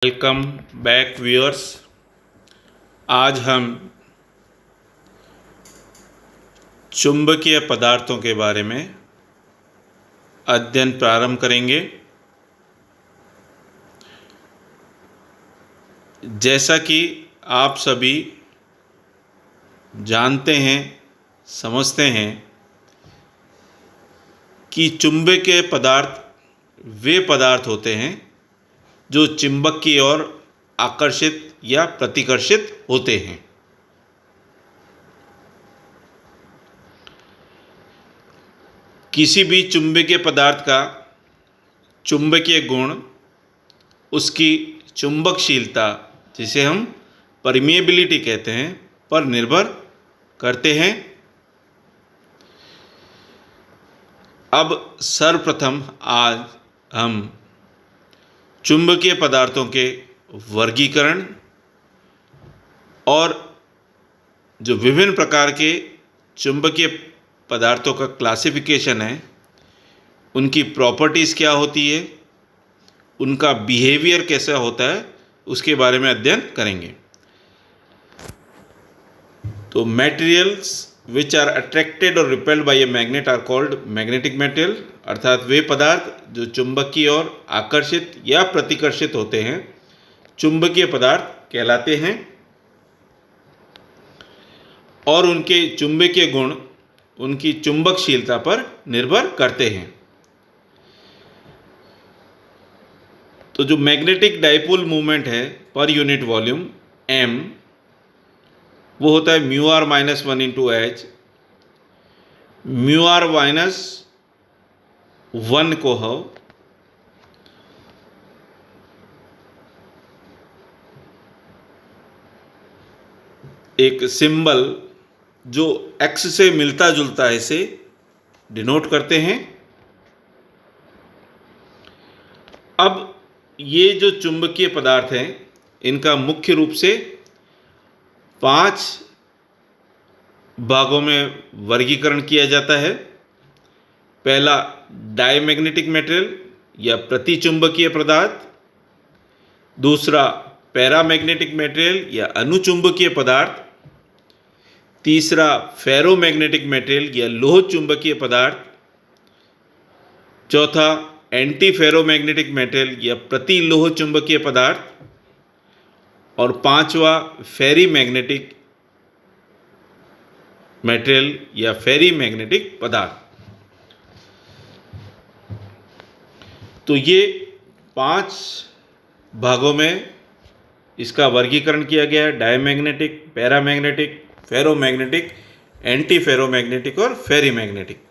Welcome back viewers. आज हम चुंबकीय पदार्थों के बारे में अध्ययन प्रारंभ करेंगे। जैसा कि आप सभी जानते हैं, समझते हैं कि चुंबकीय पदार्थ वे पदार्थ होते हैं जो चुंबक की ओर आकर्षित या प्रतिकर्षित होते हैं। किसी भी चुंबकीय पदार्थ का चुंबकीय गुण उसकी चुंबकशीलता, जिसे हम परमिएबिलिटी कहते हैं, पर निर्भर करते हैं। अब सर्वप्रथम आज हम चुंबकीय पदार्थों के वर्गीकरण और जो विभिन्न प्रकार के चुंबकीय पदार्थों का क्लासिफिकेशन है, उनकी प्रॉपर्टीज़ क्या होती है, उनका बिहेवियर कैसा होता है, उसके बारे में अध्ययन करेंगे। तो मटेरियल्स विच आर अट्रैक्टेड और repelled by a magnet are called magnetic material, अर्थात वे पदार्थ जो चुंबक की ओर आकर्षित या प्रतिकर्षित होते हैं, चुंबकीय पदार्थ कहलाते हैं। और उनके चुंबकीय गुण उनकी चुंबकशीलता पर निर्भर करते हैं। तो जो मैग्नेटिक डाइपोल मूवमेंट है पर यूनिट वॉल्यूम m, वो होता है mu R minus 1 into H. Mu R minus 1 को हम एक सिंबल जो x से मिलता जुलता है इसे डिनोट करते हैं। अब ये जो चुंबकीय पदार्थ हैं, इनका मुख्य रूप से 5 भागों में वर्गीकरण किया जाता है। पहला डायमैग्नेटिक मटेरियल या प्रतिचुंबकीय पदार्थ, दूसरा पैरामैग्नेटिक मटेरियल या अनुचुंबकीय पदार्थ, तीसरा फेरोमैग्नेटिक मटेरियल या लोह चुंबकीय पदार्थ, चौथा एंटी फेरोमैग्नेटिक मटेरियल या प्रति लोह चुंबकीय पदार्थ, और पांचवा फेरी मैग्नेटिक मटेरियल या फेरी मैग्नेटिक पदार्थ। तो ये 5 भागों में इसका वर्गीकरण किया गया है: diamagnetic, paramagnetic, ferromagnetic, anti ferromagnetic और फेरी मैग्नेटिक।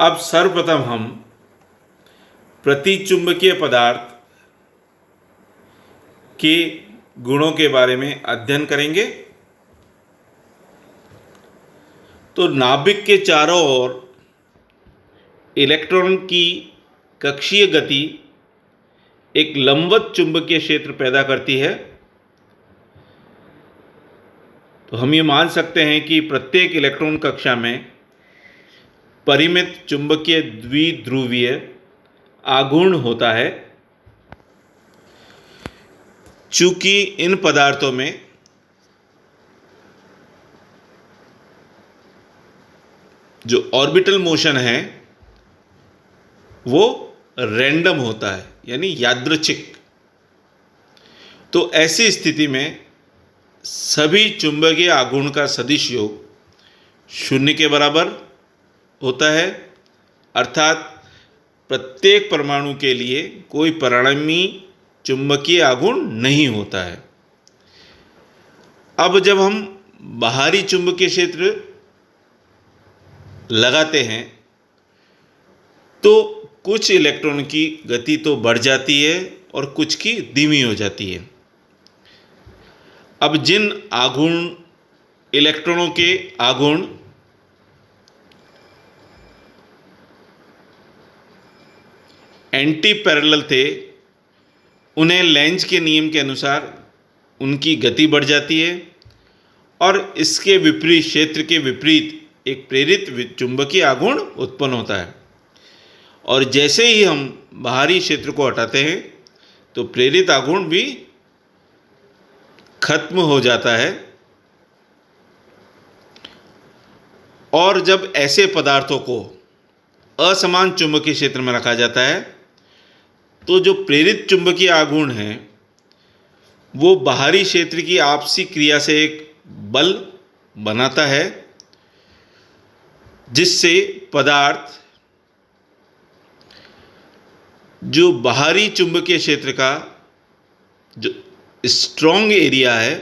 अब सर्वप्रथम हम प्रतिचुंबकीय पदार्थ के गुणों के बारे में अध्ययन करेंगे। तो नाभिक के चारों ओर इलेक्ट्रॉन की कक्षीय गति एक लंबवत चुंबकीय क्षेत्र पैदा करती है। तो हम ये मान सकते हैं कि प्रत्येक इलेक्ट्रॉन कक्षा में परिमित चुंबकीय द्विध्रुवीय आघूर्ण होता है। चूंकि इन पदार्थों में जो ऑर्बिटल मोशन है वो रैंडम होता है, यानी यादृच्छिक। तो ऐसी स्थिति में सभी चुंबकीय आघूर्ण का सदिश योग 0 के बराबर होता है, अर्थात प्रत्येक परमाणु के लिए कोई परिणामी चुंबकीय आघूर्ण नहीं होता है। अब जब हम बाहरी चुंबकीय क्षेत्र लगाते हैं तो कुछ इलेक्ट्रॉन की गति तो बढ़ जाती है और कुछ की धीमी हो जाती है। अब जिन आघूर्ण इलेक्ट्रॉनों के आघूर्ण एंटी पैरेलल थे, उन्हें लेंज के नियम के अनुसार उनकी गति बढ़ जाती है और इसके विपरीत क्षेत्र के विपरीत एक प्रेरित चुंबकीय आघूर्ण उत्पन्न होता है। और जैसे ही हम बाहरी क्षेत्र को हटाते हैं, तो प्रेरित आघूर्ण भी खत्म हो जाता है। और जब ऐसे पदार्थों को असमान चुंबकीय क्षेत्र में रखा जाता है तो जो प्रेरित चुंबकीय आघूर्ण है वो बाहरी क्षेत्र की आपसी क्रिया से एक बल बनाता है, जिससे पदार्थ जो बाहरी चुंबकीय क्षेत्र का जो स्ट्रॉन्ग एरिया है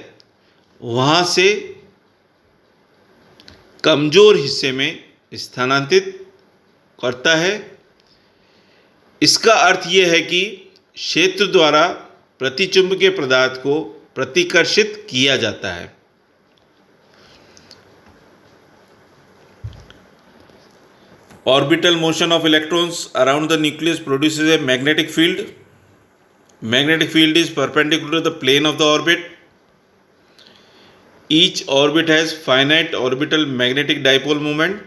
वहाँ से कमज़ोर हिस्से में स्थानांतरित करता है। इसका अर्थ यह है कि क्षेत्र द्वारा प्रतिचुंबकीय पदार्थ को प्रतिकर्षित किया जाता है। Orbital motion of electrons around the nucleus produces a magnetic field. Magnetic field is perpendicular to the plane of the orbit. Each orbit has finite orbital magnetic dipole moment.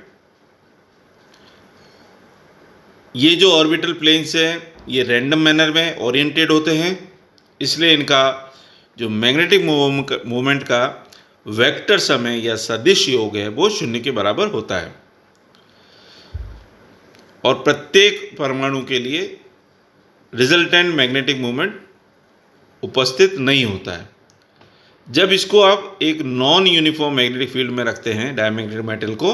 ये जो ऑर्बिटल प्लेन्स हैं ये random manner में oriented होते हैं, इसलिए इनका जो मैग्नेटिक मोमेंट का वेक्टर समय या सदिश योग है वो शून्य के बराबर होता है। और प्रत्येक परमाणु के लिए रिजल्टेंट मैग्नेटिक मोमेंट उपस्थित नहीं होता है। जब इसको आप एक नॉन यूनिफॉर्म मैग्नेटिक फील्ड में रखते हैं डायमैग्नेटिक मेटल को,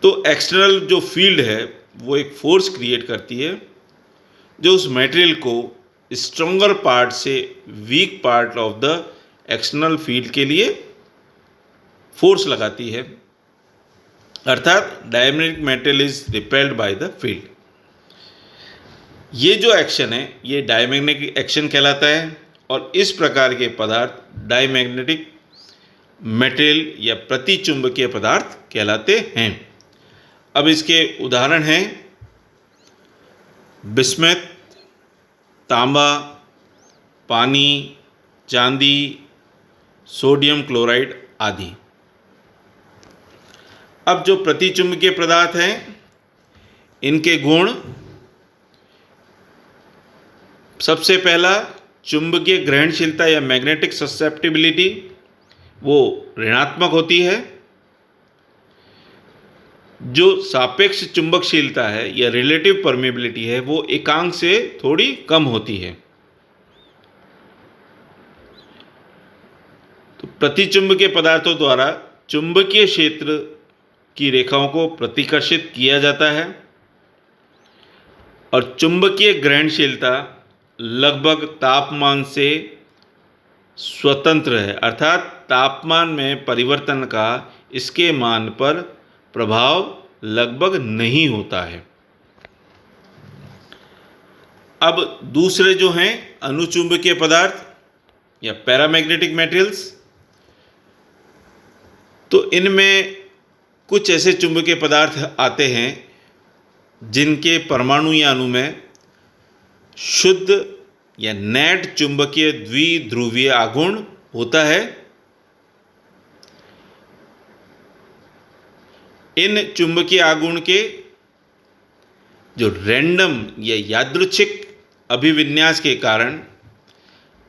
तो एक्सटर्नल जो फील्ड है वो एक फोर्स क्रिएट करती है जो उस मटेरियल को स्ट्रॉन्गर पार्ट से weak part of the external field के लिए फोर्स लगाती है, अर्थात diamagnetic metal is repelled by the field. ये जो एक्शन है ये डायमैग्नेटिक एक्शन कहलाता है और इस प्रकार के पदार्थ डायमैग्नेटिक मेटेरियल या प्रतिचुंबकीय पदार्थ कहलाते हैं। अब इसके उदाहरण हैं बिस्मथ, तांबा, पानी, चांदी, सोडियम क्लोराइड आदि। अब जो प्रतिचुंबकीय पदार्थ हैं इनके गुण, सबसे पहला चुंबकीय ग्रहणशीलता या मैग्नेटिक ससेप्टिबिलिटी वो ऋणात्मक होती है। जो सापेक्ष चुंबकशीलता है या रिलेटिव परमेबिलिटी है वो एकांक से थोड़ी कम होती है। तो प्रतिचुंबकीय पदार्थों द्वारा चुंबकीय क्षेत्र की रेखाओं को प्रतिकर्षित किया जाता है और चुंबकीय ग्रहणशीलता लगभग तापमान से स्वतंत्र है, अर्थात तापमान में परिवर्तन का इसके मान पर प्रभाव लगभग नहीं होता है। अब दूसरे जो हैं अनुचुंबकीय पदार्थ या पैरामैग्नेटिक मटेरियल्स, तो इनमें कुछ ऐसे चुंबकीय पदार्थ आते हैं जिनके परमाणु या अणु में शुद्ध या नेट चुंबकीय द्विध्रुवीय आघूर्ण होता है। इन चुंबकीय आघूर्ण के जो रैंडम या यादृच्छिक अभिविन्यास के कारण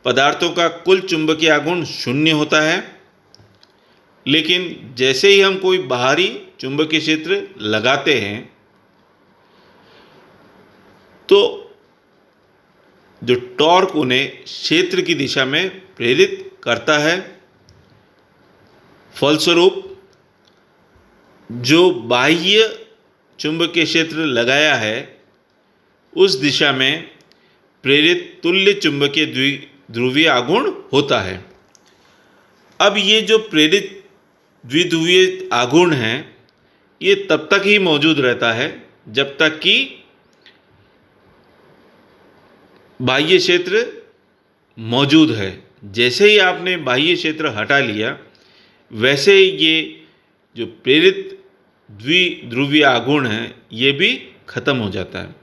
पदार्थों का कुल चुंबकीय आघूर्ण शून्य होता है, लेकिन जैसे ही हम कोई बाहरी चुंबकीय क्षेत्र लगाते हैं तो जो टॉर्क उन्हें क्षेत्र की दिशा में प्रेरित करता है। फलस्वरूप जो बाह्य चुंबकीय क्षेत्र लगाया है उस दिशा में प्रेरित तुल्य चुंबकीय द्विध्रुवीय आघूर्ण होता है। अब ये जो प्रेरित द्विध्रुवीय आघूर्ण है ये तब तक ही मौजूद रहता है जब तक कि बाह्य क्षेत्र मौजूद है। जैसे ही आपने बाह्य क्षेत्र हटा लिया वैसे ही ये जो प्रेरित द्विध्रुवीय आघूर्ण है ये भी खत्म हो जाता है।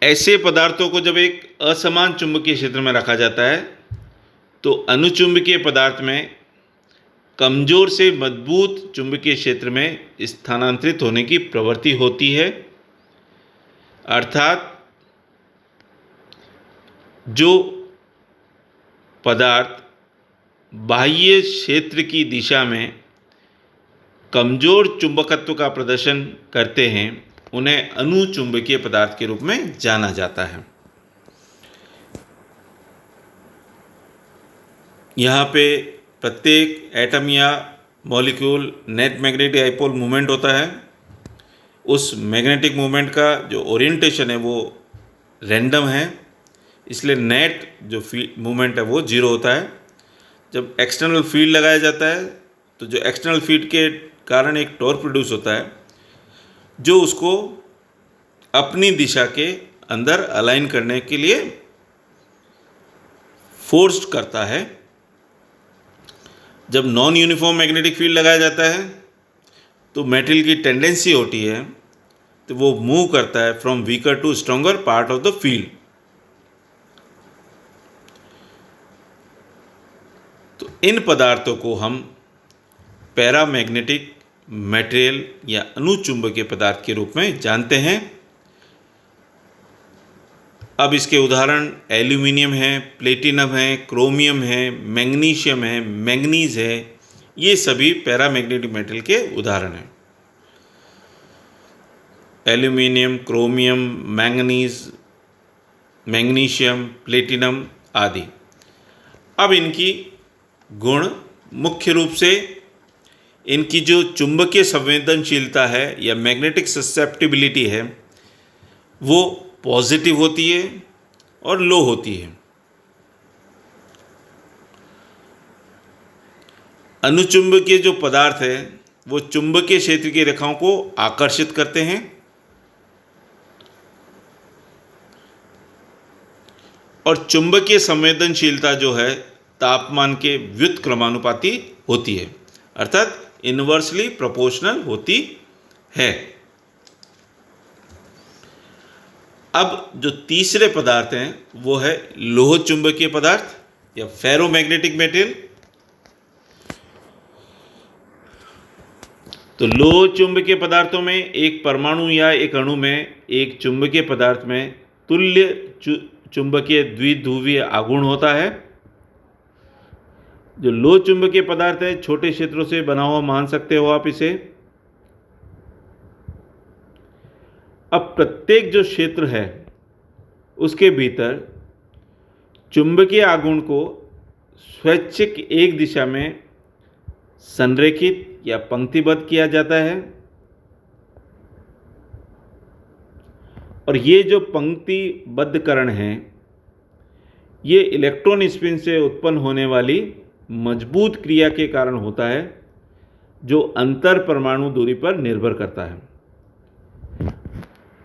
ऐसे पदार्थों को जब एक असमान चुंबकीय क्षेत्र में रखा जाता है तो अनुचुंबकीय पदार्थ में कमजोर से मजबूत चुंबकीय क्षेत्र में स्थानांतरित होने की प्रवृत्ति होती है। अर्थात जो पदार्थ बाह्य क्षेत्र की दिशा में कमजोर चुंबकत्व का प्रदर्शन करते हैं उन्हें अनुचुंबकीय पदार्थ के रूप में जाना जाता है। यहाँ पे प्रत्येक एटम या molecule net magnetic dipole movement होता है। उस मैग्नेटिक मूवमेंट का जो ओरिएंटेशन है वो रैंडम है, इसलिए नेट जो फील्ड मूवमेंट है वो जीरो होता है। जब एक्सटर्नल फील्ड लगाया जाता है तो जो एक्सटर्नल फील्ड के कारण एक टॉर्क प्रोड्यूस होता है जो उसको अपनी दिशा के अंदर अलाइन करने के लिए फोर्स्ड करता है। जब नॉन यूनिफॉर्म मैग्नेटिक फील्ड लगाया जाता है तो मेटेरियल की टेंडेंसी होती है तो वो मूव करता है from weaker to stronger part of the field. तो इन पदार्थों को हम पैरामैग्नेटिक मटेरियल या अनुचुंबकीय पदार्थ के रूप में जानते हैं। अब इसके उदाहरण एल्यूमिनियम है, प्लेटिनम है, क्रोमियम है, मैग्नीशियम है, मैंगनीज है, ये सभी पैरामैग्नेटिक मटेरियल के उदाहरण हैं। Aluminium, chromium, manganese, magnesium, platinum आदि। अब इनकी गुण मुख्य रूप से इनकी जो चुंबकीय संवेदनशीलता है या मैग्नेटिक ससेप्टिबिलिटी है वो पॉजिटिव होती है और लो होती है। अनुचुंबकीय जो पदार्थ है वो चुंबकीय क्षेत्र की रेखाओं को आकर्षित करते हैं और चुंबकीय संवेदनशीलता जो है तापमान के व्युत्क्रमानुपाती होती है, अर्थात इन्वर्सली प्रोपोर्शनल होती है। अब जो तीसरे पदार्थ हैं वो है लोह चुंबकीय पदार्थ या फेरोमैग्नेटिक मटेरियल। तो लोह चुंबकीय पदार्थों में एक परमाणु या एक अणु में एक चुंबकीय पदार्थ में तुल्य चुंबकीय द्विध्रुवीय आघूर्ण होता है। जो लोह चुंबकीय पदार्थ है छोटे क्षेत्रों से बना हुआ मान सकते हो आप इसे। अब प्रत्येक जो क्षेत्र है उसके भीतर चुंबकीय आघूर्ण को स्वैच्छिक एक दिशा में संरेखित या पंक्तिबद्ध किया जाता है और ये जो पंक्तिबद्धकरण है ये इलेक्ट्रॉन स्पिन से उत्पन्न होने वाली मजबूत क्रिया के कारण होता है जो अंतर परमाणु दूरी पर निर्भर करता है।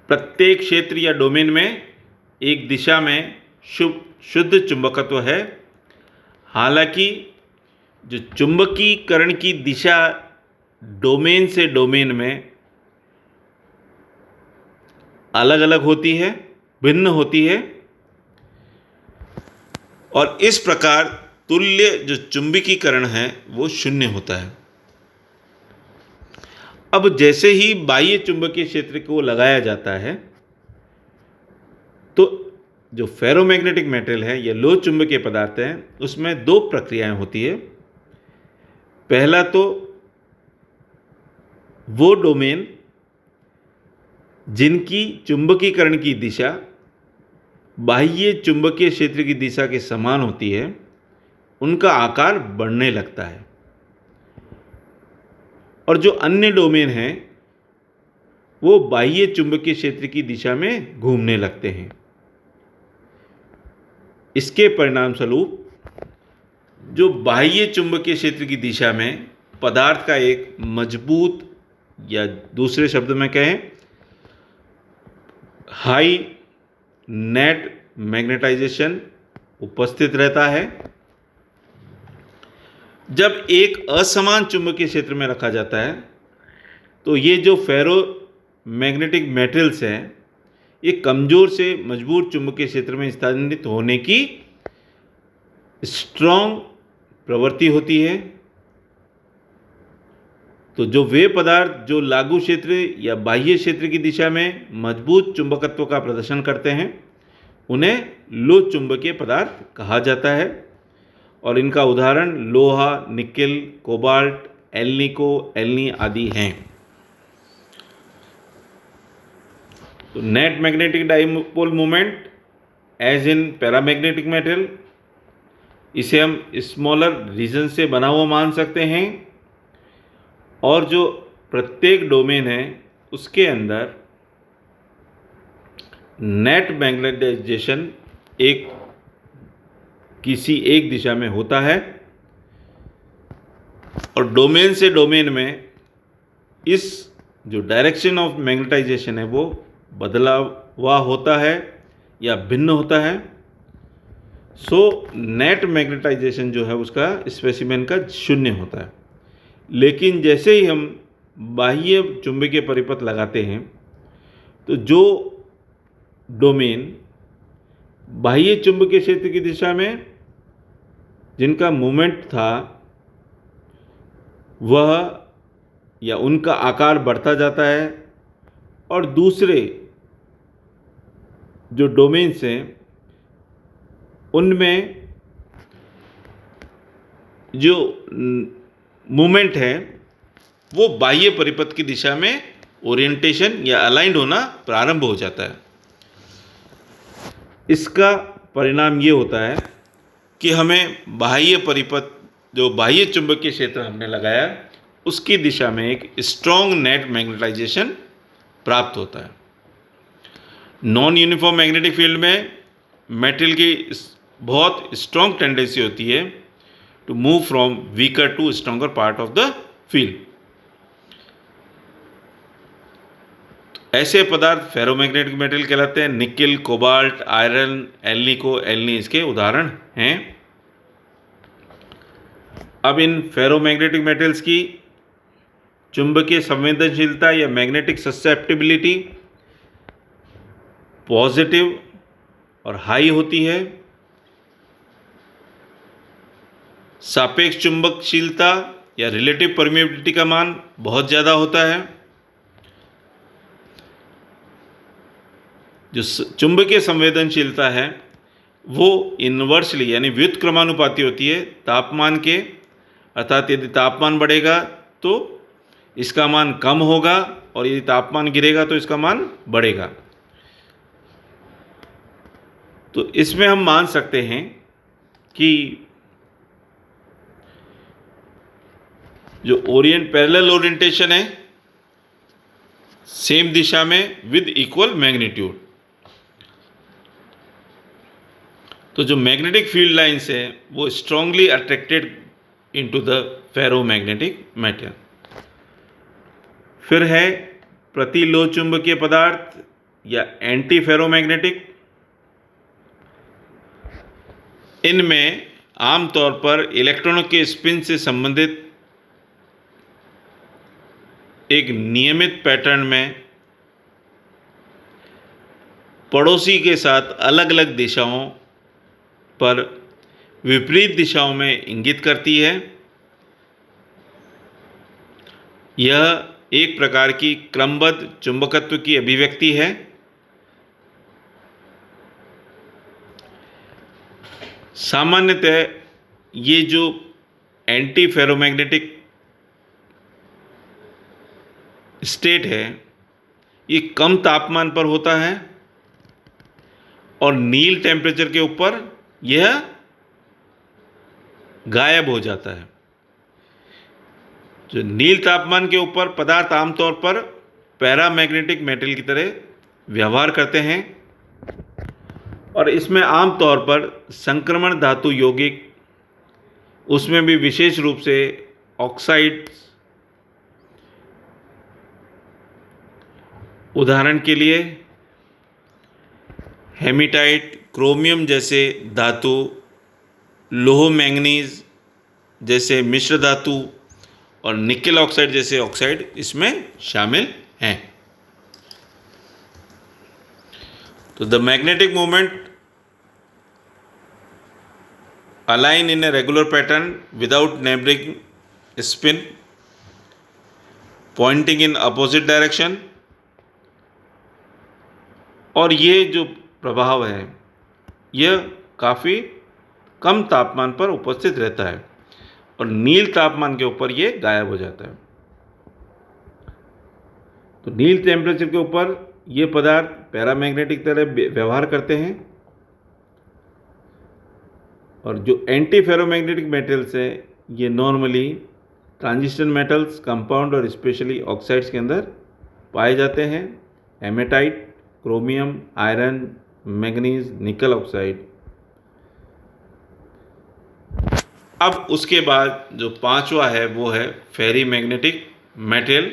प्रत्येक क्षेत्र या डोमेन में एक दिशा में शुद्ध चुंबकत्व है। हालांकि जो चुंबकीकरण की दिशा डोमेन से डोमेन में अलग अलग होती है, भिन्न होती है और इस प्रकार तुल्य जो चुंबकीकरण है वो शून्य होता है। अब जैसे ही बाह्य चुंबकीय क्षेत्र को लगाया जाता है तो जो फेरोमैग्नेटिक मटेरियल है या लोह चुंबकीय पदार्थ है उसमें दो प्रक्रियाएं होती है। पहला तो वो डोमेन जिनकी चुंबकीकरण की दिशा बाह्य चुंबकीय क्षेत्र की दिशा के समान होती है उनका आकार बढ़ने लगता है और जो अन्य डोमेन हैं वो बाह्य चुंबकीय क्षेत्र की दिशा में घूमने लगते हैं। इसके परिणाम स्वरूप जो बाह्य चुंबकीय क्षेत्र की दिशा में पदार्थ का एक मजबूत या दूसरे शब्द में कहें हाई नेट मैग्नेटाइजेशन उपस्थित रहता है। जब एक असमान चुंबकीय क्षेत्र में रखा जाता है तो ये जो फेरो मैग्नेटिक मेटल्स हैं ये कमज़ोर से मजबूत चुंबकीय क्षेत्र में स्थानांतरित होने की स्ट्रॉन्ग प्रवृत्ति होती है। तो जो वे पदार्थ जो लागू क्षेत्र या बाह्य क्षेत्र की दिशा में मजबूत चुंबकत्व का प्रदर्शन करते हैं उन्हें लोह चुंबकीय पदार्थ कहा जाता है। और इनका उदाहरण लोहा, निकेल, कोबाल्ट, एल्निको, एल्नी आदि हैं। तो net magnetic dipole moment as in paramagnetic metal, इसे हम स्मॉलर रीजन से बना हुआ मान सकते हैं। और जो प्रत्येक डोमेन है उसके अंदर नेट मैग्नेटाइजेशन एक किसी एक दिशा में होता है और डोमेन से डोमेन में इस जो डायरेक्शन ऑफ मैग्नेटाइजेशन है वो बदला हुआ होता है या भिन्न होता है। सो नेट मैग्नेटाइजेशन जो है उसका स्पेसिमेन का 0 होता है। लेकिन जैसे ही हम बाह्य चुंबकीय परिपथ लगाते हैं तो जो डोमेन बाह्य चुंबकीय क्षेत्र की दिशा में जिनका मोमेंट था वह या उनका आकार बढ़ता जाता है और दूसरे जो डोमेन्स हैं उनमें जो मूवमेंट है वो बाह्य परिपथ की दिशा में ओरिएंटेशन या अलाइंड होना प्रारंभ हो जाता है। इसका परिणाम ये होता है कि हमें बाह्य परिपथ जो बाह्य चुंबकीय क्षेत्र हमने लगाया उसकी दिशा में एक स्ट्रॉन्ग नेट मैग्नेटाइजेशन प्राप्त होता है। नॉन यूनिफॉर्म मैग्नेटिक फील्ड में मेटल की बहुत स्ट्रॉन्ग टेंडेंसी होती है to move from weaker to stronger part of the field. ऐसे पदार्थ फेरोमैग्नेटिक मेटल कहलाते हैं। Nickel, cobalt, iron, alnico, alni इसके उदाहरण हैं। अब इन फेरोमैग्नेटिक मेटल्स की चुंबकीय संवेदनशीलता या मैग्नेटिक ससेप्टिबिलिटी पॉजिटिव और हाई होती है। सापेक्ष चुंबकशीलता या रिलेटिव परमिएबिलिटी का मान बहुत ज़्यादा होता है। जो चुंबकीय संवेदनशीलता है वो इन्वर्सली यानी व्युत्क्रमानुपाती होती है तापमान के, अर्थात यदि तापमान बढ़ेगा तो इसका मान कम होगा और यदि तापमान गिरेगा तो इसका मान बढ़ेगा। तो इसमें हम मान सकते हैं कि जो पैरेलल ओरिएंटेशन है सेम दिशा में विद इक्वल मैग्नीट्यूड। तो जो मैग्नेटिक फील्ड लाइन्स है वो strongly attracted into the ferromagnetic metal. फिर है प्रतिलोह चुंबकीय पदार्थ या एंटी फेरोमैग्नेटिक। इनमें आमतौर पर इलेक्ट्रॉनों के स्पिन से संबंधित एक नियमित पैटर्न में पड़ोसी के साथ अलग अलग दिशाओं पर विपरीत दिशाओं में इंगित करती है। यह एक प्रकार की क्रमबद्ध चुंबकत्व की अभिव्यक्ति है। सामान्यतः ये जो एंटी फेरोमैग्नेटिक स्टेट है ये कम तापमान पर होता है और नील टेम्परेचर के ऊपर यह गायब हो जाता है। जो नील तापमान के ऊपर पदार्थ आमतौर पर पैरामैग्नेटिक मेटल की तरह व्यवहार करते हैं और इसमें आमतौर पर संक्रमण धातु यौगिक, उसमें भी विशेष रूप से ऑक्साइड, उदाहरण के लिए हेमेटाइट, क्रोमियम जैसे धातु, लोह मैंगनीज जैसे मिश्र धातु और निकेल ऑक्साइड जैसे ऑक्साइड इसमें शामिल हैं। तो the magnetic moment align in a regular pattern without neighbouring spin pointing in opposite direction. और ये जो प्रभाव है यह काफ़ी कम तापमान पर उपस्थित रहता है और नील तापमान के ऊपर ये गायब हो जाता है। तो नील टेम्परेचर के ऊपर ये पदार्थ पैरामैग्नेटिक तरह व्यवहार करते हैं और जो एंटी फेरोमैग्नेटिक मेटल्स हैं ये नॉर्मली ट्रांजिशन मेटल्स, कंपाउंड और स्पेशली ऑक्साइड्स के अंदर पाए जाते हैं। हेमेटाइट, क्रोमियम, आयरन, मैग्नीज, निकल ऑक्साइड। अब उसके बाद जो पांचवा है वो है फेरी मैग्नेटिक मेटल।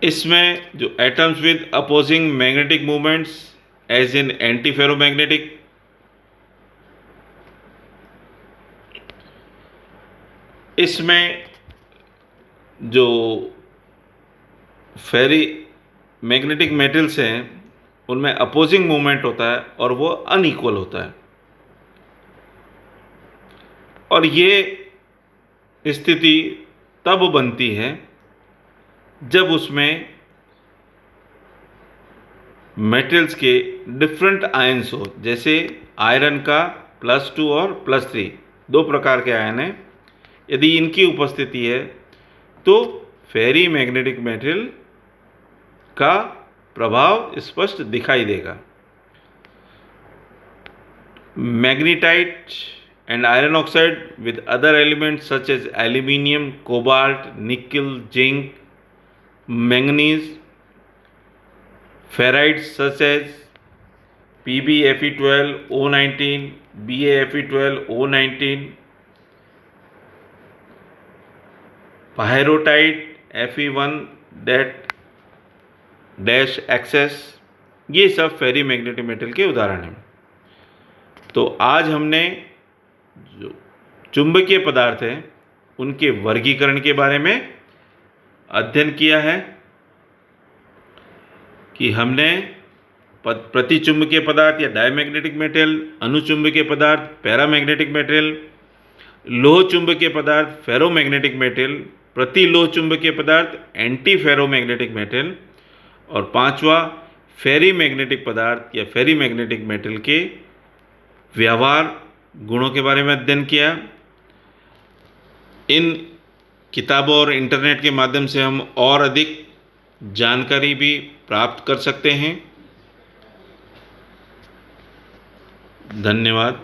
इसमें जो atoms with opposing magnetic movements as in anti ferromagnetic, इसमें जो फेरी मैग्नेटिक मेटल्स हैं उनमें अपोजिंग मूवमेंट होता है और वो अनइक्वल होता है। और ये स्थिति तब बनती है जब उसमें मेटल्स के डिफरेंट आयन्स हो। जैसे आयरन का +2 और +3 दो प्रकार के आयन हैं। यदि इनकी उपस्थिति है तो फेरी मैग्नेटिक मेटल का प्रभाव स्पष्ट दिखाई देगा। Magnetite and iron oxide with other elements such as aluminium, cobalt, nickel, zinc, manganese, ferrites such as PbFe12O19, BaFe12O19, pyrrhotite Fe1-XS, ये सब फेरी मैग्नेटिक मेटल के उदाहरण हैं। तो आज हमने जो चुंबकीय पदार्थ हैं उनके वर्गीकरण के बारे में अध्ययन किया है कि हमने प्रतिचुंबकीय पदार्थ या डायमैग्नेटिक मेटल, अनुचुंबकीय पदार्थ पैरामैग्नेटिक मेटल, लोह चुंबकीय पदार्थ फेरोमैग्नेटिक मेटल, प्रतिलोह चुंबकीय पदार्थ एंटी फेरोमैग्नेटिक मेटल, और पांचवा फेरी मैग्नेटिक पदार्थ या फेरी मैग्नेटिक मेटल के व्यवहार गुणों के बारे में अध्ययन किया। इन किताबों और इंटरनेट के माध्यम से हम और अधिक जानकारी भी प्राप्त कर सकते हैं। धन्यवाद।